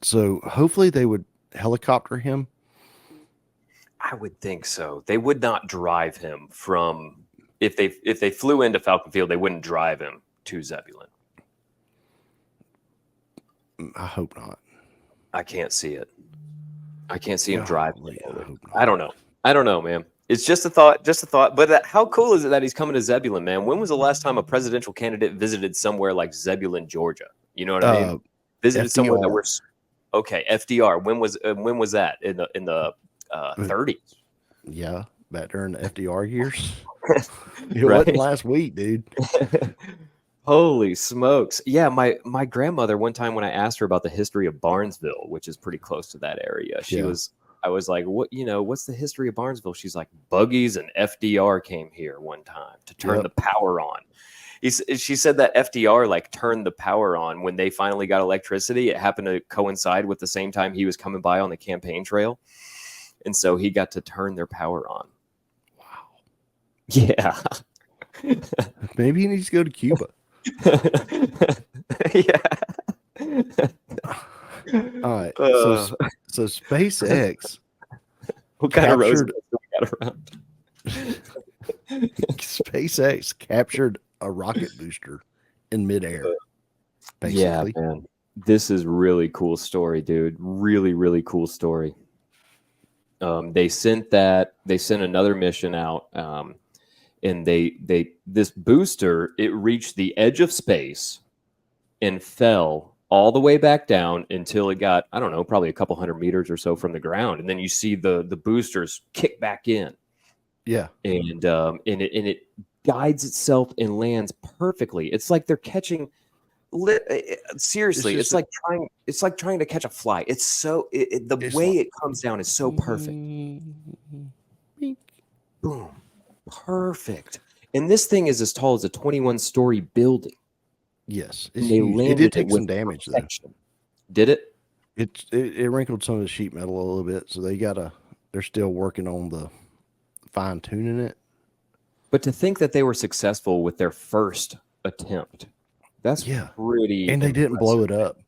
So hopefully they would helicopter him. I would think so. They would not drive him from if they flew into Falcon Field, they wouldn't drive him to Zebulon. I hope not. I can't see it. I can't see him driving. I don't know. I don't know, man. It's just a thought. Just a thought. But how cool is it that he's coming to Zebulon, man? When was the last time a presidential candidate visited somewhere like Zebulon, Georgia? You know what I mean? Visited somewhere that we're okay. FDR. When was that in the 30s? Yeah, back during the FDR years. It Right? wasn't last week, dude. Holy smokes. Yeah, my grandmother, one time when I asked her about the history of Barnesville, which is pretty close to that area, I was like, what's the history of Barnesville? She's like, buggies and FDR came here one time to turn the power on. She said that FDR like turned the power on when they finally got electricity. It happened to coincide with the same time he was coming by on the campaign trail. And so he got to turn their power on. Wow. Yeah. Maybe he needs to go to Cuba. Yeah. All right. So SpaceX what kind of roads we got around? SpaceX captured a rocket booster in midair. Basically. Yeah, man. This is really cool story, dude. Really, really cool story. They sent another mission out, and this booster, it reached the edge of space and fell all the way back down until it got, I don't know, probably a couple hundred meters or so from the ground, and then you see the boosters kick back in. Yeah, and it guides itself and lands perfectly. It's like they're catching. Seriously, it's like trying to catch a fly. It's so the way it comes down is so perfect. Boom, perfect. And this thing is as tall as a 21-story building. Yes, it did take some damage though. Did it? It wrinkled some of the sheet metal a little bit, so they're still working on the fine tuning it. But to think that they were successful with their first attempt, that's pretty. And they didn't blow it up.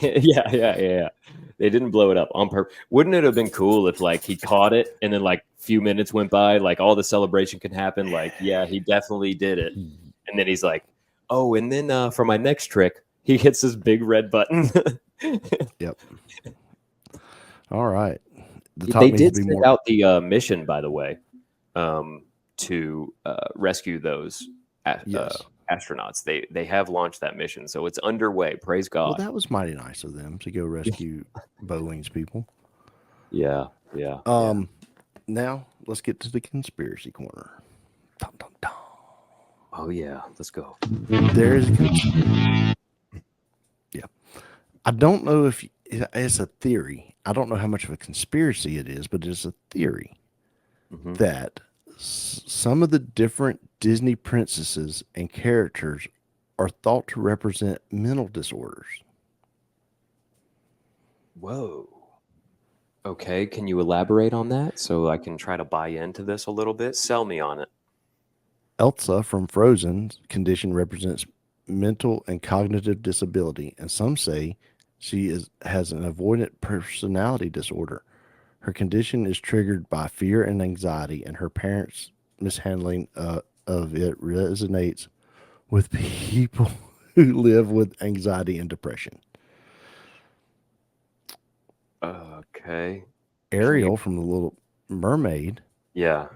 Yeah. They didn't blow it up on purpose. Wouldn't it have been cool if like he caught it and then like a few minutes went by, like all the celebration could happen, like he definitely did it, and then he's like, oh, and then for my next trick, he hits this big red button. Yep. All right. They did send out the mission, by the way, to rescue those astronauts. They have launched that mission, so it's underway. Praise God. Well, that was mighty nice of them to go rescue Boeing's people. Yeah. Now let's get to the conspiracy corner. Dun, dun, dun. Oh yeah, let's go. There is I don't know if it's a theory. I don't know how much of a conspiracy it is, but it's a theory that some of the different Disney princesses and characters are thought to represent mental disorders. Whoa. Okay, can you elaborate on that so I can try to buy into this a little bit? Sell me on it. Elsa from Frozen's condition represents mental and cognitive disability, and some say she has an avoidant personality disorder. Her condition is triggered by fear and anxiety, and her parents' mishandling of it resonates with people who live with anxiety and depression. Okay. Ariel from The Little Mermaid. Yeah.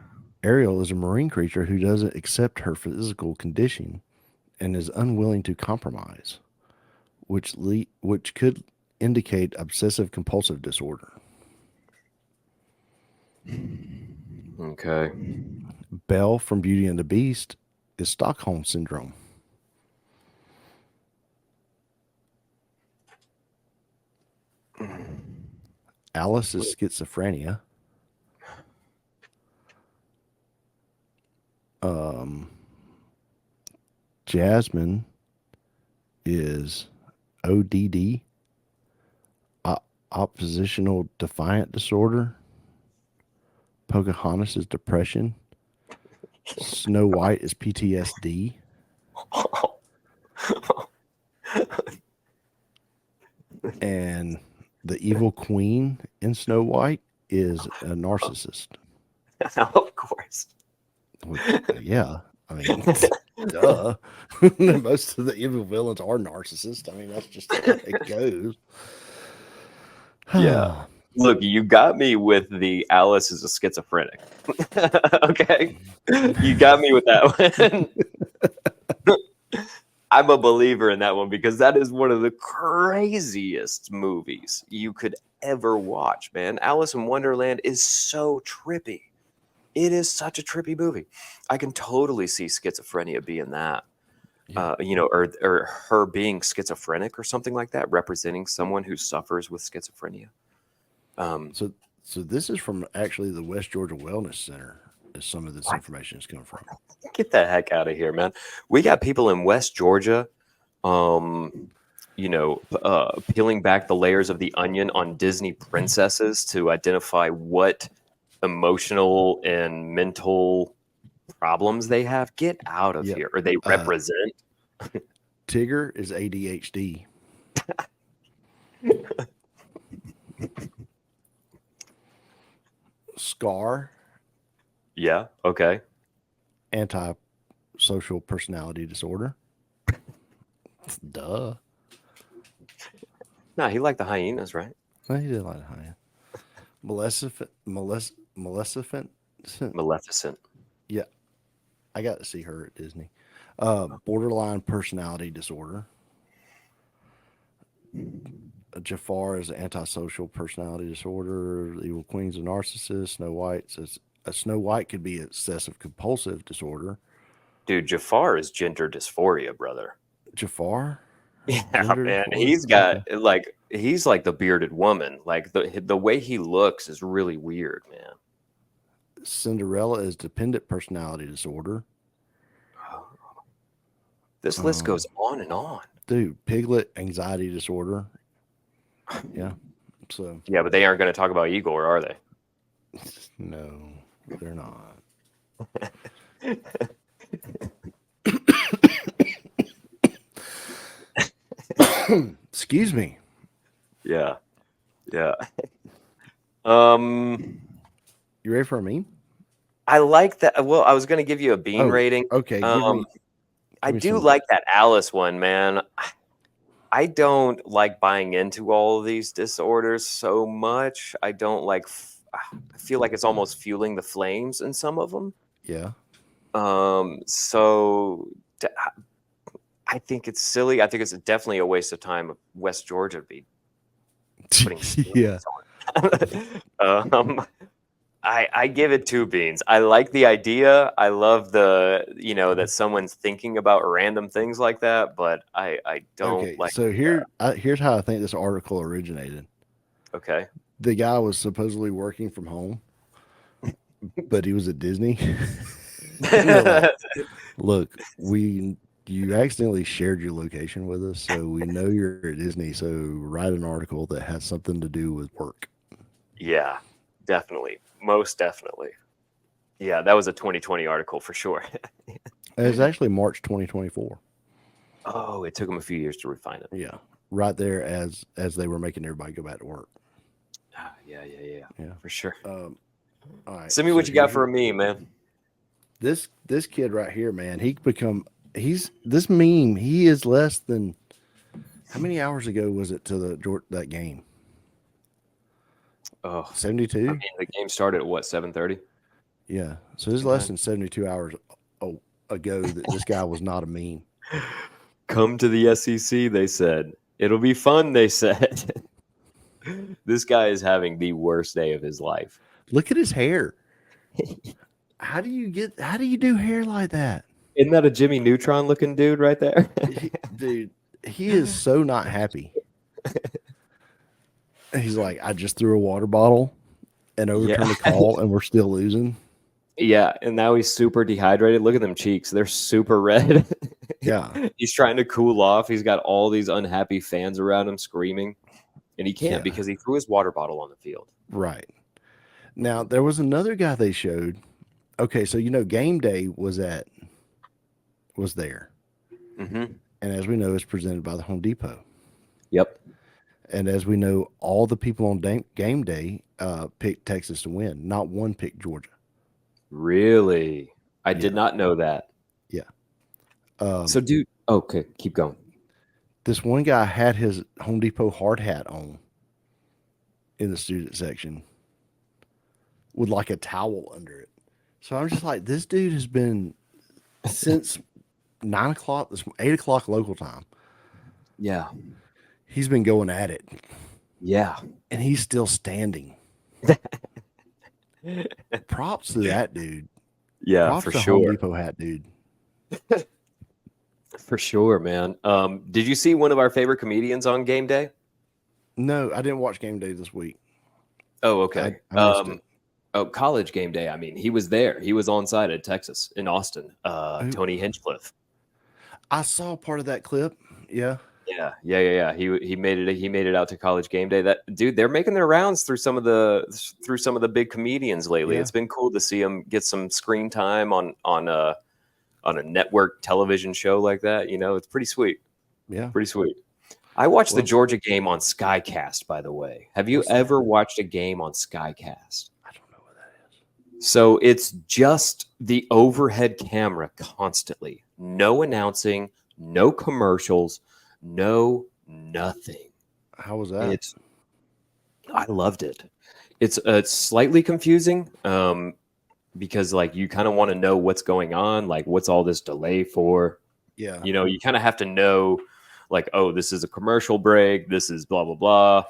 Ariel is a marine creature who doesn't accept her physical condition and is unwilling to compromise, which could indicate obsessive compulsive disorder. Okay. Belle from Beauty and the Beast is Stockholm syndrome. Alice is schizophrenia. Jasmine is ODD, oppositional defiant disorder. Pocahontas is depression. Snow White is PTSD. And the evil queen in Snow White is a narcissist. Of course. Which, yeah, I mean, duh. Most of the evil villains are narcissists. I mean, that's just how it goes. Yeah. Look, you got me with the Alice is a schizophrenic. Okay. You got me with that one. I'm a believer in that one because that is one of the craziest movies you could ever watch, man. Alice in Wonderland is so trippy. It is such a trippy movie. I can totally see schizophrenia being that. Yeah. Or her being schizophrenic or something like that, representing someone who suffers with schizophrenia. So this is from actually the West Georgia Wellness Center. Is some of this information is coming from? Get the heck out of here, man. We got people in West Georgia, peeling back the layers of the onion on Disney princesses to identify what emotional and mental problems they have. Get out of here, or they represent. Tigger is ADHD. Scar. Yeah. Okay. Antisocial personality disorder. Duh. No, he liked the hyenas, right? Well, he did like the hyena. Maleficent. Maleficent. Yeah, I got to see her at Disney. Borderline personality disorder. Jafar is antisocial personality disorder. The Evil Queen's a narcissist. Snow White could be excessive compulsive disorder. Dude, Jafar is gender dysphoria, brother. Jafar? Yeah, Gender man. dysphoria? He's got Okay. he's like the bearded woman. Like the way he looks is really weird, man. Cinderella is dependent personality disorder. This list goes on and on. Dude, Piglet anxiety disorder. Yeah. So Yeah, but they aren't going to talk about Igor, are they? no, they're not. Excuse me. Yeah. Yeah. You ready for a meme? I like that. Well, I was going to give you a bean rating. Okay. I do like that Alice one, man. I don't like buying into all of these disorders so much. I don't like. I feel like it's almost fueling the flames in some of them. Yeah. So I think it's silly. I think it's definitely a waste of time of West Georgia to be putting. Yeah. I give it 2 beans. I like the idea. I love that someone's thinking about random things like that, but I don't like. So here's how I think this article originated. Okay. The guy was supposedly working from home, but he was at Disney. Look, you accidentally shared your location with us, so we know you're at Disney. So write an article that has something to do with work. Yeah, definitely. Most definitely. Yeah, that was a 2020 article for sure. It's actually March 2024. Oh, it took them a few years to refine it. Yeah, right there as they were making everybody go back to work. Yeah, for sure. All right, Send me what you got for a meme, man. This kid right here, man, he could become this meme. He is less than how many hours ago was it to that game? Oh, 72. I mean, the game started at what, 7:30? Yeah, so it's less than 72 hours ago that this guy was not a meme. Come to the SEC, they said. It'll be fun, they said. This guy is having the worst day of his life. Look at his hair. How do you do hair like that? Isn't that a Jimmy Neutron looking dude right there? Dude, he is so not happy. He's like, I just threw a water bottle and overturned a call, and we're still losing. Yeah, and now he's super dehydrated. Look at them cheeks. They're super red. Yeah. He's trying to cool off. He's got all these unhappy fans around him screaming, and he can't because he threw his water bottle on the field. Right. Now, there was another guy they showed. Okay, so game day was there. Mm-hmm. And as we know, it's presented by the Home Depot. Yep. And as we know, all the people on game day picked Texas to win. Not one picked Georgia. Really? I did not know that. Yeah. So, dude, okay, keep going. This one guy had his Home Depot hard hat on in the student section with like a towel under it. So I'm just like, this dude has been since 9 o'clock, 8 o'clock local time. Yeah. He's been going at it. Yeah. And he's still standing. Props to that dude. Yeah, Props for to sure. Home Depot hat dude. For sure, man. Did you see one of our favorite comedians on game day? No, I didn't watch game day this week. Oh, okay. I missed it. Oh, college game day. I mean, he was there. He was on site at Texas in Austin. Tony Hinchcliffe. I saw part of that clip. Yeah. Yeah. He made it. He made it out to college game day. That dude, they're making their rounds through some of the big comedians lately. Yeah. It's been cool to see them get some screen time on a network television show like that. It's pretty sweet. Yeah, pretty sweet. I watched the Georgia game on Skycast, by the way. Have you ever watched a game on Skycast? I don't know what that is. So it's just the overhead camera constantly. No announcing, no commercials, no nothing. How was that? I loved it. It's slightly confusing because like you kind of want to know what's going on, like what's all this delay for. Yeah. You kind of have to know like, oh, this is a commercial break. This is blah, blah,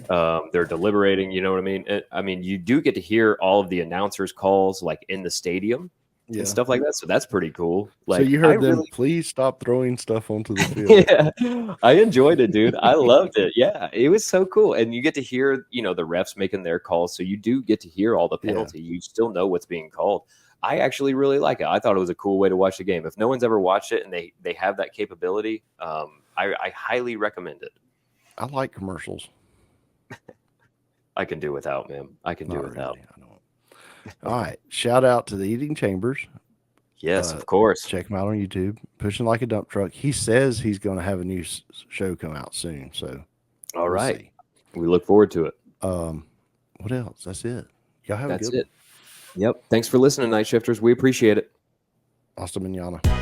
blah. They're deliberating. You know what I mean? You do get to hear all of the announcers' calls like in the stadium and stuff like that. So that's pretty cool. Like, so you heard them, please stop throwing stuff onto the field. Yeah, I enjoyed it, dude. I loved it. Yeah, it was so cool. And you get to hear, the refs making their calls. So you do get to hear all the penalty. You still know what's being called. I actually really like it. I thought it was a cool way to watch the game. If no one's ever watched it and they have that capability, I highly recommend it. I like commercials. I can do without, man. I can do without. Really. I don't. All right. Shout out to the Eating Chambers. Yes, of course. Check him out on YouTube. Pushing Like a Dump Truck. He says he's going to have a new show come out soon. So, all right. We look forward to it. What else? That's it. Y'all have That's a good it. Yep. Thanks for listening, Nightshifters. We appreciate it. Hasta mañana.